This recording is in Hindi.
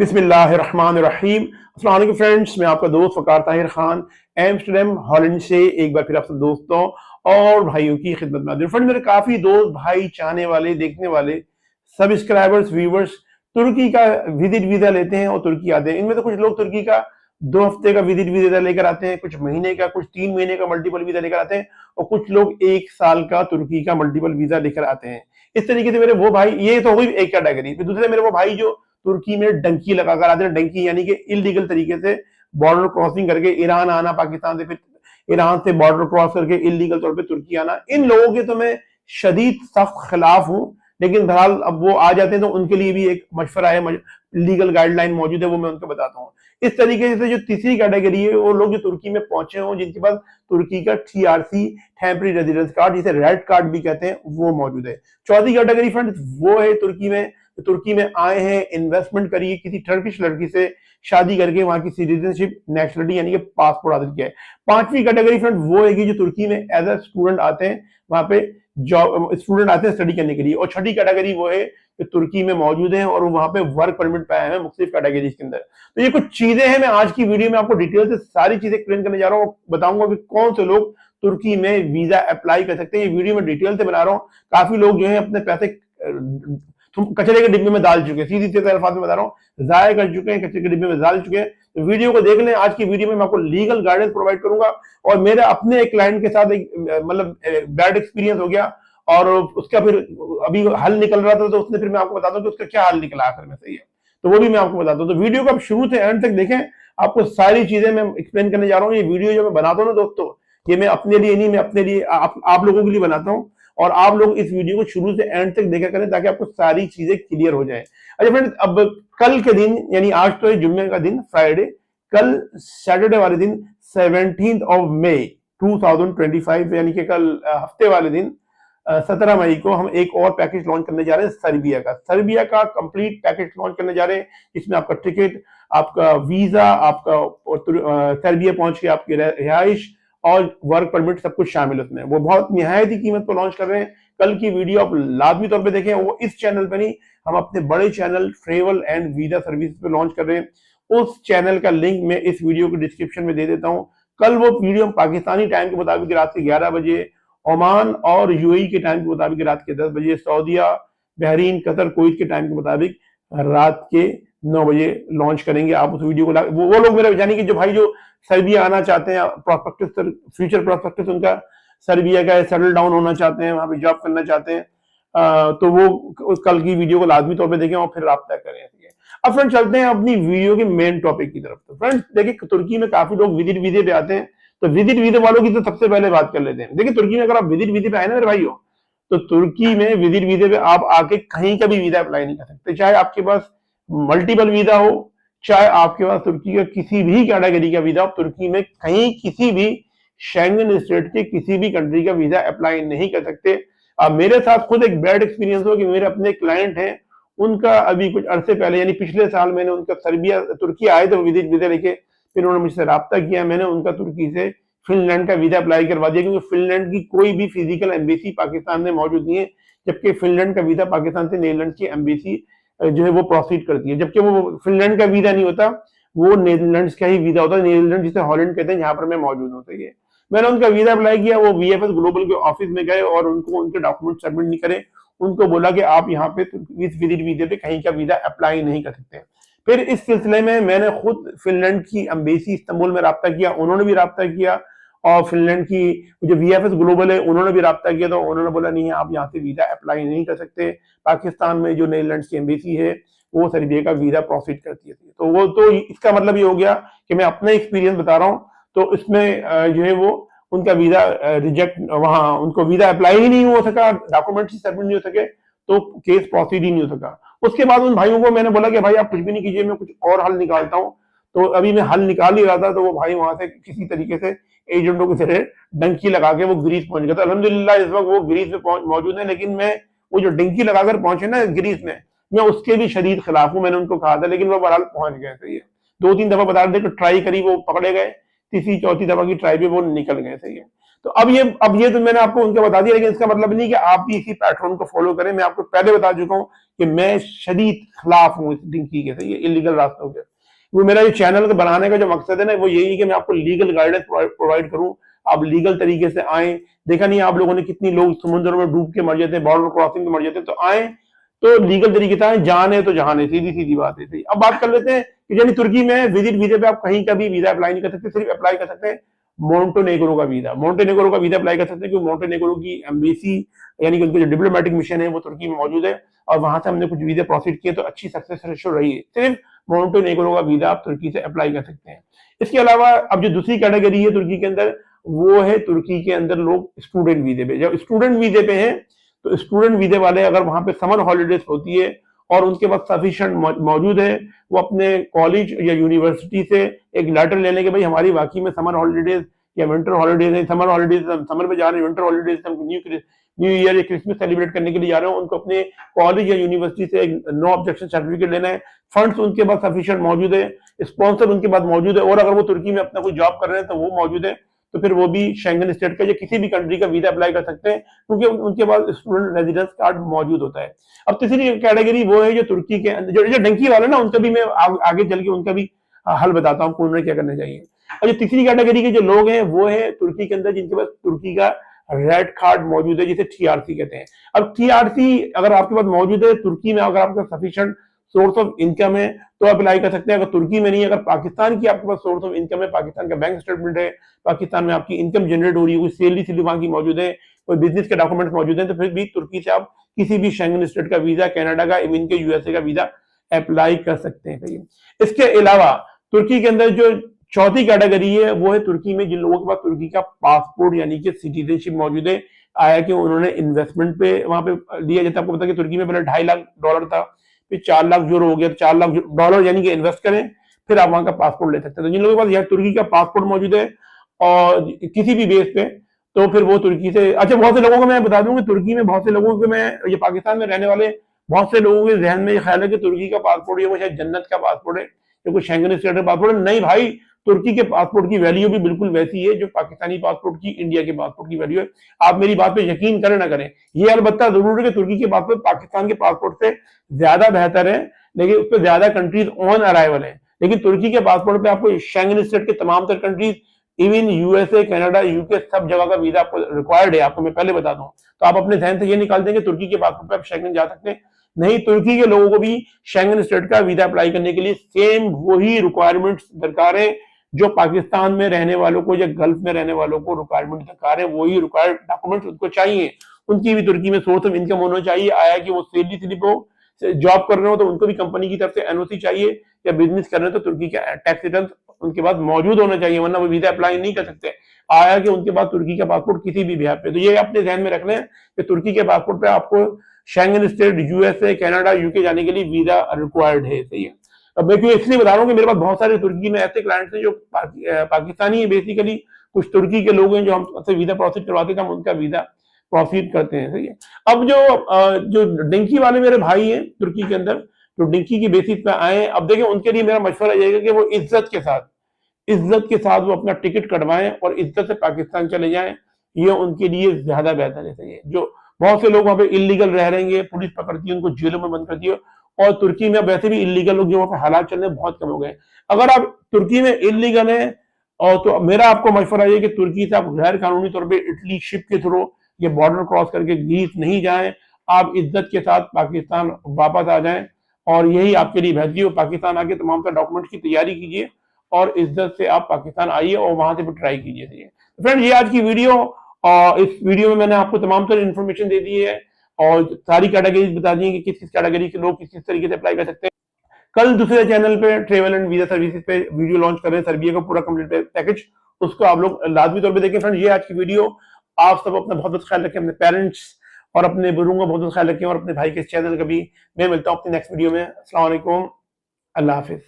बिस्मिल्लाहिर्रहमानिर्रहीम। अस्सलाम वालेकुम फ्रेंड्स, मैं आपका दोस्त वकार ताहिर खान एम्स्टर्डम हॉलैंड से एक बार फिर आप सब दोस्तों और भाइयों की खिदमत में हाजिर हूं। फ्रेंड, मेरे काफी दोस्त भाई, चाहने वाले, देखने वाले, सब्सक्राइबर्स, व्यूवर्स तुर्की का विजिट वीजा लेते हैं और तुर्की आते हैं। इनमें तो कुछ लोग तुर्की का 2 हफ्ते का विजिट वीजा लेकर आते हैं, कुछ महीने का, कुछ 3 महीने का मल्टीपल वीजा लेकर आते हैं और कुछ लोग 1 साल का तुर्की का मल्टीपल वीजा लेकर आते हैं। इस तरीके से मेरे वो भाई, ये तो हुई एक कैटेगरी। फिर दूसरे मेरे वो भाई जो तुर्की में डंकी लगाकर आते हैं, डंकी यानी कि इलीगल तरीके से बॉर्डर क्रॉसिंग करके ईरान आना, पाकिस्तान से, फिर ईरान से बॉर्डर क्रॉस करके इलीगल तौर पे तुर्की आना। इन लोगों के तो मैं शदीद सख्त खिलाफ हूं, लेकिन बहरहाल अब वो आ जाते हैं तो उनके लिए भी एक मशवरा है, लीगल गाइडलाइन मौजूद है, वो मैं उनको बताता हूँ। इस तरीके से जो तीसरी कैटेगरी है, वो लोग जो तुर्की में पहुंचे हों, जिनके पास तुर्की का TRC, टेम्पररी रेजिडेंस कार्ड, जिसे रेड कार्ड भी कहते हैं, वो मौजूद है। चौथी कैटेगरी फ्रेंड्स वो है तुर्की में आए हैं, इन्वेस्टमेंट करिए, किसी टर्किश लड़की से शादी करके वहां की सिटीजनशिप, नेशनलिटी यानी कि पासपोर्ट हासिल किया है। पांचवी कैटेगरी फ्रेंड वो है कि जो तुर्की में एज ए स्टूडेंट आते हैं, वहां पे जॉब स्टूडेंट आते हैं स्टडी करने के लिए। और छठी कैटेगरी वो है जो तुर्की में मौजूद है और वहां पे वर्क परमिट पे आए हैं मुख्तलिफ कैटेगरीज के अंदर। तो ये कुछ चीजें हैं, मैं आज की वीडियो में आपको डिटेल से सारी चीजें एक्सप्लेन करने जा रहा हूँ, बताऊंगा कि कौन से लोग तुर्की में वीजा अप्लाई कर सकते हैं। ये वीडियो में डिटेल से बना रहा हूँ। काफी लोग जो है अपने पैसे कचरे के डिब्बे में डाल चुके हैं, सीधी सीधे अल्फाज में बता रहा हूँ, जाया कर चुके हैं, कचरे के डिब्बे में डाल चुके हैं। तो वीडियो को देख लें। आज की वीडियो में मैं आपको लीगल गाइडेंस प्रोवाइड करूंगा और मेरे अपने एक क्लाइंट के साथ एक मतलब बैड एक्सपीरियंस हो गया और उसका फिर अभी हल निकल रहा था, तो उसने फिर मैं आपको बताता हूँ कि उसका क्या हल निकला आखिर में। सही है, तो वो भी मैं आपको बताता हूँ। तो वीडियो को आप शुरू से एंड तक देखें, आपको सारी चीजें मैं एक्सप्लेन करने जा रहा हूँ। ये वीडियो जो मैं बनाता हूँ ना दोस्तों, ये मैं अपने लिए नहीं, मैं अपने लिए आप लोगों के लिए बनाता हूँ और आप लोग इस वीडियो को शुरू से एंड तक देखा करें ताकि आपको सारी चीजें क्लियर हो जाए। अच्छा फ्रेंड्स, अब कल के दिन, यानी आज तो है जुम्मे का दिन, फ्राइडे, कल सैटरडे वाले दिन 17 मई 2025, यानी कि कल हफ्ते वाले दिन 17 मई को हम एक और पैकेज लॉन्च करने जा रहे हैं सर्बिया का कंप्लीट पैकेज लॉन्च करने जा रहे हैं। इसमें आपका टिकट, आपका वीजा, आपका सर्बिया पहुंच के आपकी रिहाइश और वर्क परमिट सब कुछ शामिल है उसमें। वो बहुत निहायत ही कीमत पर लॉन्च कर रहे हैं। कल की वीडियो आप लाजमी तौर पे देखें। वो इस चैनल पे नहीं, हम अपने बड़े channel travel and visa service पे लॉन्च कर रहे हैं। उस चैनल का लिंक मैं इस वीडियो के डिस्क्रिप्शन में दे देता हूँ। कल वो वीडियो पाकिस्तानी टाइम के मुताबिक रात के 11 बजे, ओमान और UAE के टाइम के मुताबिक रात के 10 बजे, सऊदीया, बहरीन, कतर, कुवैत के टाइम के मुताबिक रात के 9 बजे लॉन्च करेंगे। आप उस वीडियो को वो लोग मेरे यानी कि जो भाई जो सर्बिया आना चाहते हैं, प्रोस्पेक्टस, फ्यूचर प्रोस्पेक्टस उनका सर्बिया का सेटल डाउन होना चाहते हैं, वहां पे जॉब करना चाहते हैं, तो वो उस कल की वीडियो को लाजमी तौर पे देखें और फिर राब्ता करें। अब फ्रेंड चलते हैं अपनी वीडियो के मेन टॉपिक की तरफ। तो फ्रेंड्स देखिए, तुर्की में काफी लोग विजिट वीजे पे आते हैं, तो विजिट वीजे वालों की तो सबसे पहले बात कर लेते हैं। देखिए, तुर्की में अगर आप विजिट वीजे पे आए ना मेरे भाइयों, तो तुर्की में विजिट वीजे पे आप आके कहीं का भी वीजा अप्लाई नहीं कर सकते, चाहे आपके पास मल्टीपल वीजा हो, चाहे आपके पास तुर्की का किसी भी कैटेगरी का वीजा हो। तुर्की में कहीं किसी भी शेंगन स्टेट के किसी भी कंट्री का वीजा अप्लाई नहीं कर सकते। अब मेरे साथ खुद एक बैड एक्सपीरियंस हो कि मेरे अपने क्लाइंट हैं, उनका अभी कुछ अरसे पहले यानी पिछले साल मैंने उनका तुर्की आए थे विजिट वीजा लेके, फिर उन्होंने मुझसे राब्ता किया, मैंने उनका तुर्की से फिनलैंड का वीजा अप्लाई करवा दिया, क्योंकि फिनलैंड की कोई भी फिजिकल एम्बेसी पाकिस्तान में मौजूद नहीं है, जबकि फिनलैंड का वीजा पाकिस्तान से नीदरलैंड की एम्बेसी जो है वो प्रोसीड करती है। जबकि वो फिनलैंड का वीजा नहीं होता, वो नीदरलैंड का ही वीजा होता है, नीदरलैंड जिसे हॉलैंड कहते हैं, जहां पर मैं मौजूद हूँ। सही है, मैंने उनका वीजा अप्लाई किया, वो VFS ग्लोबल के ऑफिस में गए और उनको उनके डॉक्यूमेंट सबमिट नहीं करे, उनको बोला कि आप यहाँ पे इस विजिट वीजे पे कहीं का वीजा अप्लाई नहीं कर सकते। फिर इस सिलसिले में मैंने खुद फिनलैंड की एम्बेसी इस्तांबुल में राब्ता किया, उन्होंने भी राब्ता किया, और फिनलैंड की जो VFS ग्लोबल है उन्होंने भी राब्ता किया, तो उन्होंने बोला नहीं, आप यहाँ से वीजा अप्लाई नहीं कर सकते। पाकिस्तान में जो नीदरलैंड की एम्बेसी है वो सर्बिया का वीजा प्रोसीड करती है। तो वो तो इसका मतलब ये हो गया कि मैं अपना एक्सपीरियंस बता रहा हूँ। तो इसमें जो है वो उनका वीजा रिजेक्ट, वहां उनको वीजा अप्लाई ही नहीं हो सका, डॉक्यूमेंट्स सबमिट नहीं हो सके, तो केस प्रोसीड ही नहीं हो सका। उसके बाद उन भाइयों को मैंने बोला कि भाई आप कुछ भी नहीं कीजिए, मैं कुछ और हल निकालता हूँ। तो अभी मैं हल निकाल ही रहा था, तो वो भाई वहां से किसी तरीके से एजेंटों की तरह डंकी लगा के वो ग्रीस पहुंच गया था। अल्हम्दुलिल्लाह इस वक्त वो ग्रीस में मौजूद है, लेकिन मैं वो जो डंकी लगाकर पहुंचे ना ग्रीस में, मैं उसके भी शदीद खिलाफ हूँ। मैंने उनको कहा था, लेकिन वो बहरहाल पहुंच गए। सही है, 2-3 दफा बता रहे थे, ट्राई करी, वो पकड़े गए, तीसरी चौथी दफा की ट्राई पे वो निकल गए। सही है, तो अब ये तो मैंने आपको उनका बता दिया, लेकिन इसका मतलब नहीं कि आप भी इसी पैटर्न को फॉलो करें। मैं आपको पहले बता चुका हूं कि मैं शदीद खिलाफ हूं इस ड्रिंकी के, सही है, इलीगल रास्तों के। वो मेरा ये चैनल को बनाने का जो मकसद है ना, वो यही है कि मैं आपको लीगल गाइडेंस प्रोवाइड करूं, आप लीगल तरीके से आए। देखा नहीं आप लोगों ने कितनी लोग समुद्र में डूब के मर जाते हैं, बॉर्डर क्रॉसिंग में मर जाते हैं, तो आए तो लीगल तरीके से आए, जान है तो जहान है, सीधी सीधी बात है। सही, अब बात कर लेते हैं कि यानी तुर्की में विजिट वीजा पे आप कहीं का भी वीजा अप्लाई नहीं कर सकते, सिर्फ अप्लाई कर सकते हैं मोंटेनेग्रो का वीजा। मोंटेनेग्रो का वीजा अप्लाई कर सकते हैं क्योंकि मोंटेनेग्रो की एम्बेसी यानी कि उनका जो डिप्लोमेटिक मिशन है वो तुर्की में मौजूद है, और वहां से हमने कुछ वीजा प्रोसीड किए तो अच्छी सक्सेस रेशो रही है। सिर्फ मोंटेनेग्रो का वीजा आप तुर्की से अप्लाई कर सकते हैं। इसके अलावा अब जो दूसरी कैटेगरी है तुर्की के अंदर, वो है तुर्की के अंदर लोग स्टूडेंट वीजे पे। जब स्टूडेंट वीजे पे हैं तो स्टूडेंट वीजे वाले अगर वहां पे समर हॉलीडेज होती है और उनके पास सफिशिएंट मौजूद है, वो अपने कॉलेज या यूनिवर्सिटी से एक लेटर ले लेंगे, भाई हमारी वाकई में समर हॉलीडेज या विंटर हॉलीडेज है, समर हॉलीडेज समर में जा रहे हैं, विंटर हॉलीडेज हम न्यू ईयर या क्रिसमस सेलिब्रेट करने के लिए जा रहे हैं, उनको अपने कॉलेज या यूनिवर्सिटी से नो ऑब्जेक्शन सर्टिफिकेट लेना है, फंड्स उनके पास सफिशिएंट मौजूद है, स्पॉन्सर उनके पास मौजूद है, और अगर वो तुर्की में अपना कोई जॉब कर रहे हैं तो वो मौजूद है, तो फिर वो भी शेंगन स्टेट का या किसी भी कंट्री का वीजा अप्लाई कर सकते हैं क्योंकि उनके पास स्टूडेंट रेजिडेंस कार्ड मौजूद होता है। अब तीसरी कैटेगरी वो है जो तुर्की के अंदर जो डंकी वाले ना, उनका भी मैं आगे चल के उनका भी हल बताता हूँ उन्हें क्या करना चाहिए। और जो तीसरी कैटेगरी के जो लोग हैं वो है तुर्की के अंदर जिनके पास तुर्की का रेड कार्ड मौजूद है, जिसे टीआरसी कहते हैं। अब टीआरसी अगर आपके पास मौजूद है तुर्की में, अगर आपका सफिशिएंट सोर्स ऑफ इनकम है तो अप्लाई कर सकते हैं। अगर तुर्की में नहीं, अगर पाकिस्तान की आपके पास सोर्स ऑफ इनकम है, पाकिस्तान का बैंक स्टेटमेंट है, पाकिस्तान में आपकी इनकम जनरेट हो रही है, कोई सैलरी वहां की मौजूद है, कोई बिजनेस के डॉक्यूमेंट मौजूद है, तो फिर भी तुर्की से आप किसी भी शेंगन स्टेट का वीजा, कनाडा का, इवन के यूएसए का वीजा अप्लाई कर सकते हैं। इसके अलावा तुर्की के अंदर जो चौथी कैटेगरी है वो है तुर्की में जिन लोगों के पास तुर्की का पासपोर्ट यानी कि सिटीजनशिप मौजूद है, आया कि उन्होंने इन्वेस्टमेंट पे वहां पे लिया। जैसे आपको पता कि तुर्की में पहले $2.5 लाख था, फिर 4 लाख यूरो हो गया, तो $4 लाख यानी कि इन्वेस्ट करें फिर आप वहां का पासपोर्ट ले सकते हैं। तो जिन लोगों के पास यार तुर्की का पासपोर्ट मौजूद है और किसी भी बेस पे, तो फिर वो तुर्की से, अच्छा बहुत से लोगों को मैं बता दूं कि तुर्की में बहुत से लोगों को, मैं ये पाकिस्तान में रहने वाले बहुत से लोगों के जहन में ये ख्याल है कि तुर्की का पासपोर्ट ये वो शायद जन्नत का पासपोर्ट है या कोई शेंगन स्टेट का पासपोर्ट है। नहीं भाई, तुर्की के पासपोर्ट की वैल्यू भी बिल्कुल वैसी है जो पाकिस्तानी पासपोर्ट की, इंडिया के पासपोर्ट की वैल्यू है। आप मेरी बात पे यकीन करें ना करें, ये अलबत्ता जरूर है कि तुर्की के पासपोर्ट पाकिस्तान के पासपोर्ट से ज्यादा बेहतर है, लेकिन उस पर ज्यादा कंट्रीज ऑन अराइवल है। लेकिन तुर्की के पासपोर्ट पे आपको शेंगन स्टेट के तमाम तर countries, even USA, Canada, UK, सब जगह का वीजा आपको रिक्वायर्ड है, आपको मैं पहले बता दूं। तो आप अपने ध्यान से ये निकाल देंगे तुर्की के पासपोर्ट पे आप शेंगन जा सकते हैं। नहीं, तुर्की के लोगों को भी शेंगन स्टेट का वीजा अप्लाई करने के लिए सेम वही रिक्वायरमेंट्स दरकार है जो पाकिस्तान में रहने वालों को या गल्फ में रहने वालों को रिक्वायरमेंट दरकार है, वही रिक्वायर्ड डॉक्यूमेंट्स उनको चाहिए। उनकी भी तुर्की में सोर्स ऑफ इनकम होना चाहिए, आया कि वो सैलरी स्लिप हो, जॉब कर रहे हो तो उनको भी कंपनी की तरफ से एनओसी चाहिए, या बिजनेस कर रहे हो तो तुर्की का टैक्स रिटर्न उनके पास मौजूद होना चाहिए, वरना वो वीजा अप्लाई नहीं कर सकते। आया कि उनके पास तुर्की का पासपोर्ट किसी भी बिहार पे। तो ये अपने ध्यान में रख लें कि तुर्की के पासपोर्ट पे आपको Schengen state, USA, Canada, UK जाने के लिए वीजा रिक्वायर्ड है। सही है। अब मैं क्यों इसलिए बता रहा हूँ कि मेरे पास बहुत सारे तुर्की में ऐसे क्लाइंट्स हैं जो पाकिस्तानी है बेसिकली, कुछ तुर्की के लोग हैं जो हमसे वीजा प्रोसीड करवाते थे, हम उनका वीजा प्रोसीड करते हैं। सही है। अब जो डिंकी वाले मेरे भाई हैं तुर्की के अंदर, जो डिंकी की बेसिस पे आए, अब देखिए उनके लिए मेरा मशवरा रहेगा कि वो इज्जत के साथ वो अपना टिकट कटवाएं और इज्जत से पाकिस्तान चले जाएं, ये उनके लिए ज्यादा बेहतर है। सही है। जो बहुत से लोग वहां पे इलीगल रह रहेंगे, पुलिस पकड़ती है उनको, जेलों में बंद करती है, और तुर्की में वैसे भी इलीगल लोग जो वहां पे हालात चल रहे हैं बहुत कम हो गए। अगर आप तुर्की में इलीगल है और तो मेरा आपको मशवरा है कि तुर्की से आप गैर कानूनी तौर पर इटली शिप के थ्रू ये बॉर्डर क्रॉस करके ग्रीस नहीं जाएं, आप इज्जत के साथ पाकिस्तान वापस आ जाएं, और यही आपके लिए बेहतरी हो। पाकिस्तान आके तमाम तरह डॉक्यूमेंट की तैयारी कीजिए और इज्जत से आप पाकिस्तान आइए और वहां से भी ट्राई कीजिए। फ्रेंड, ये आज की वीडियो, और इस वीडियो में मैंने आपको तमाम तरह इन्फॉर्मेशन दे दी है और सारी कैटेगरीज बता दी है कि किस किस कैटेगरी के लोग किस किस तरीके से अप्लाई कर सकते हैं। कल दूसरे चैनल पे ट्रेवल एंड वीजा सर्विसेज पे वीडियो लॉन्च कर रहे हैं, सर्बिया का पूरा कंप्लीट पैकेज, उसको आप लोग लाजमी तौर पे देखें। फ्रेंड, ये आज की वीडियो। आप सब अपना बहुत बहुत ख्याल रखें, अपने पेरेंट्स और अपने बुजुर्गों का बहुत बहुत ख्याल रखें, और अपने भाई के चैनल का भी। मैं मिलता हूँ अपनी नेक्स्ट वीडियो में। अस्सलाम वालेकुम, अल्लाह हाफिज।